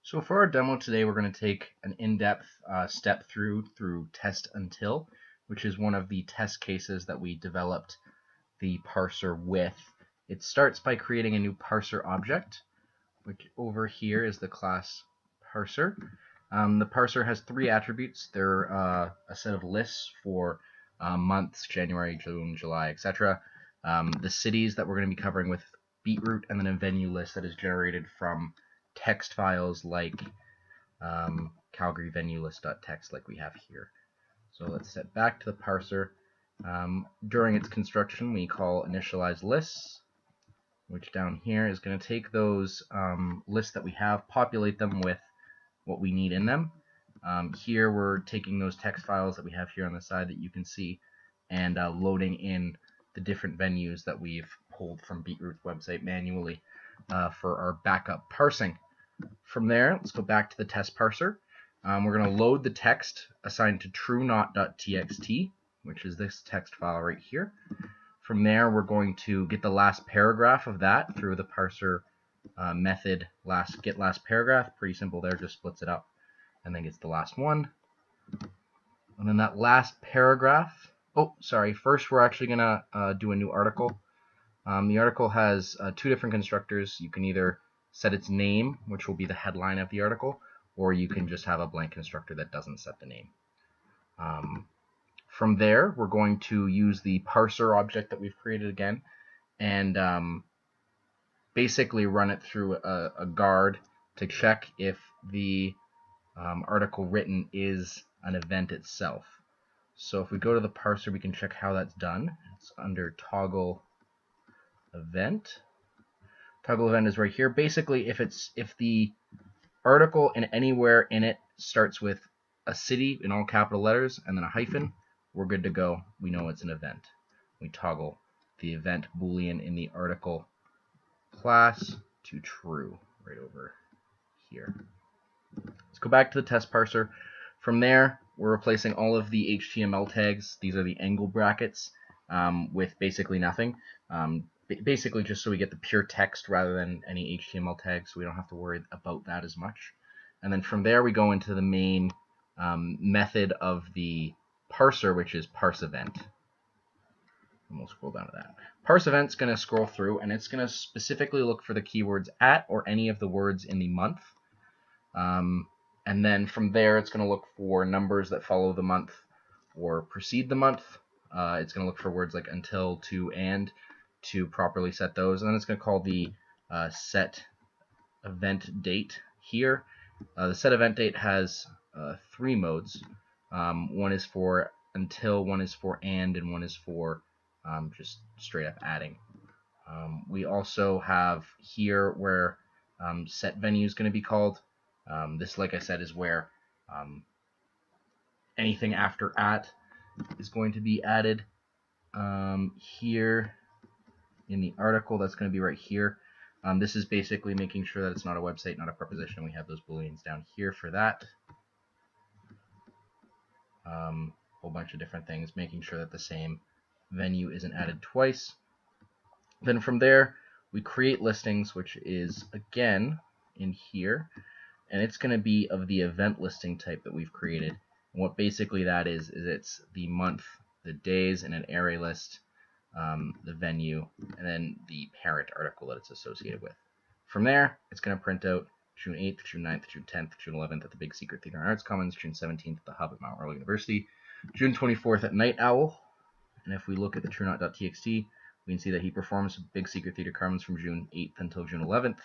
So for our demo today, we're going to take an in-depth step through test until, which is one of the test cases that we developed the parser with. It starts by creating a new parser object, which over here is the class parser. The parser has three attributes. They're a set of lists for months, January, June, July, etc. The cities that we're going to be covering with Beatroute, and then a venue list that is generated from text files like Calgary venue list.txt like we have here. So let's set back to the parser. During its construction, we call initialize lists, which down here is going to take those lists that we have, populate them with what we need in them. Here we're taking those text files that we have here on the side that you can see and loading in the different venues that we've pulled from Beatroute's website manually for our backup parsing. From there, let's go back to the test parser. We're going to load the text assigned to truenot.txt, which is this text file right here. From there, we're going to get the last paragraph of that through the parser method get last paragraph. Pretty simple there, just splits it up and then gets the last one. And then that last paragraph, first we're actually going to do a new article. The article has two different constructors. You can either set its name, which will be the headline of the article, or you can just have a blank constructor that doesn't set the name. From there, we're going to use the parser object that we've created again and basically run it through a guard to check if the article written is an event itself. So if we go to the parser, we can check how that's done. It's under toggle event. Toggle event is right here. Basically, if the article and anywhere in it starts with a city in all capital letters and then a hyphen, we're good to go. We know it's an event. We toggle the event boolean in the article class to true right over here. Let's go back to the test parser. From there, we're replacing all of the HTML tags. These are the angle brackets with basically nothing. Basically just so we get the pure text rather than any HTML tags, so we don't have to worry about that as much. And then from there we go into the main method of the parser, which is parse event. And we'll scroll down to that. Parse event's going to scroll through and it's going to specifically look for the keywords at or any of the words in the month. And then from there it's going to look for numbers that follow the month or precede the month. It's going to look for words like until, to, and to properly set those, and then it's going to call the set event date here. The set event date has three modes. One is for until, one is for and one is for just straight up adding. We also have here where set venue is going to be called. This, like I said, is where anything after at is going to be added. Here in the article, that's going to be right here. This is basically making sure that it's not a website, not a preposition. We have those booleans down here for that. Whole bunch of different things, making sure that the same venue isn't added twice. Then from there, we create listings, which is again in here, and it's going to be of the event listing type that we've created. And what basically that is it's the month, the days in an array list, the venue, and then the parent article that it's associated with. From there, it's going to print out June 8th, June 9th, June 10th, June 11th at the Big Secret Theater and Arts Commons, June 17th at the Hub at Mount Royal University, June 24th at Night Owl. And if we look at the truenot.txt, we can see that he performs Big Secret Theater Commons from June 8th until June 11th,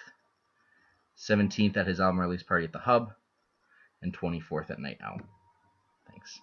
17th at his album release party at the Hub, and 24th at Night Owl. Thanks.